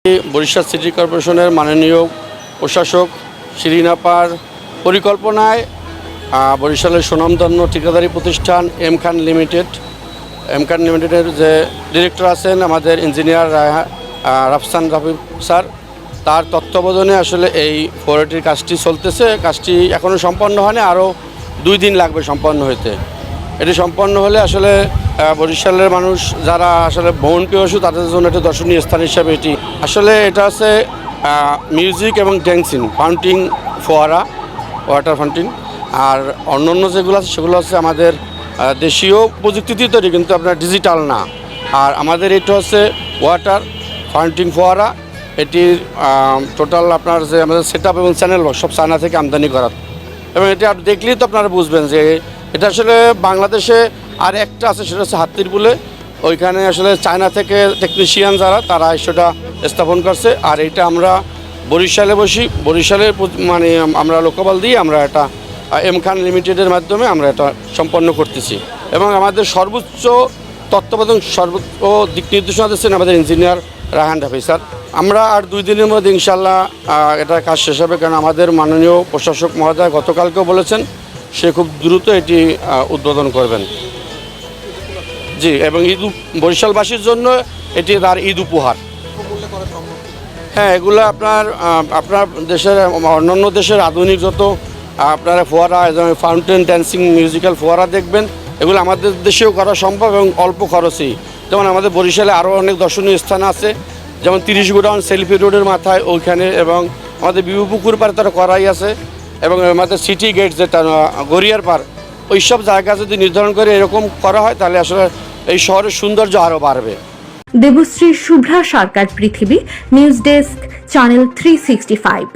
Barishal city কর্পোরেশনের মাননীয় প্রশাসক শিরিন আপার পরিকল্পনায় বরিশালের সুনামধন্য ঠিকাদারি প্রতিষ্ঠান এম খান লিমিটেডের যে ডিরেক্টর আছেন আমাদের ইঞ্জিনিয়ার রাফসান রাফি স্যার, তার তত্ত্বাবধানে আসলে এই ফ্লোরটির কাজটি চলতেছে। কাজটি এখনও সম্পন্ন হয়নি, আরও 2 দিন লাগবে সম্পন্ন হতে। এটি সম্পন্ন হলে আসলে বরিশালের মানুষ যারা আসলে ভ্রমণ পিপাসু তাদের জন্য একটা দর্শনীয় স্থান হিসাবে এটি আসলে এটা হচ্ছে মিউজিক এবং ড্যান্সিং ফাউন্টেন ফোয়ারা, ওয়াটার ফাউন্টেন। আর অন্য যেগুলো আছে সেগুলো হচ্ছে আমাদের দেশীয় প্রযুক্তিতে তৈরি, কিন্তু আপনার ডিজিটাল না। আর আমাদের এটা হচ্ছে ওয়াটার ফাউন্টেন ফোয়ারা। এটির টোটাল আপনার যে আমাদের সেট আপ এবং চ্যানেল সব চায়না থেকে আমদানি করা, এবং এটি আপনি দেখলেই তো আপনারা বুঝবেন যে এটা আসলে বাংলাদেশে আর একটা আছে, সেটা হচ্ছে হাতিরপুলে। ওইখানে আসলে চায়না থেকে টেকনিশিয়ান যারা তারা সেটা স্থাপন করছে। আর এটা আমরা বরিশালে বরিশালের মানে আমরা লোকবল দিয়ে আমরা এটা এম খান লিমিটেডের মাধ্যমে আমরা এটা সম্পন্ন করতেছি। এবং আমাদের সর্বোচ্চ তত্ত্বাবধান সর্বোচ্চ দিক নির্দেশনা দিচ্ছেন আমাদের ইঞ্জিনিয়ার রাহান রাফি স্যার। আমরা আর 2 দিনের মধ্যে ইনশাল্লাহ এটা কাজ শেষ হবে, কারণ আমাদের মাননীয় প্রশাসক মহোদয় গতকালকেও বলেছেন সে খুব দ্রুত এটি উদ্বোধন করবেন। জি, এবং বরিশালবাসীর জন্য এটি তার ঈদ উপহার। হ্যাঁ, এগুলো আপনার দেশের অন্যান্য দেশের আধুনিক যত আপনারা ফোয়ারা, ফাউন্টেন, ড্যান্সিং, মিউজিক্যাল ফোয়ারা দেখবেন, এগুলো আমাদের দেশেও করা সম্ভব এবং অল্প খরচেই। যেমন আমাদের বরিশালে আরও অনেক দর্শনীয় স্থান আছে, যেমন 30 গোডাউন সেলফি রোডের মাথায় ওইখানে, এবং আমাদের বিহু পুকুর পাড়ে তারা করাই আছে, এবং আমাদের সিটি গেট যেটা গড়িয়ার পার, ওই সব জায়গা যদি নির্ধারণ করে এরকম করা হয় তাহলে আসলে এই শহরের সৌন্দর্য আরও বাড়বে। দেবশ্রী শুভ্রা সরকার, পৃথিবী নিউজ ডেস্ক, চ্যানেল 365।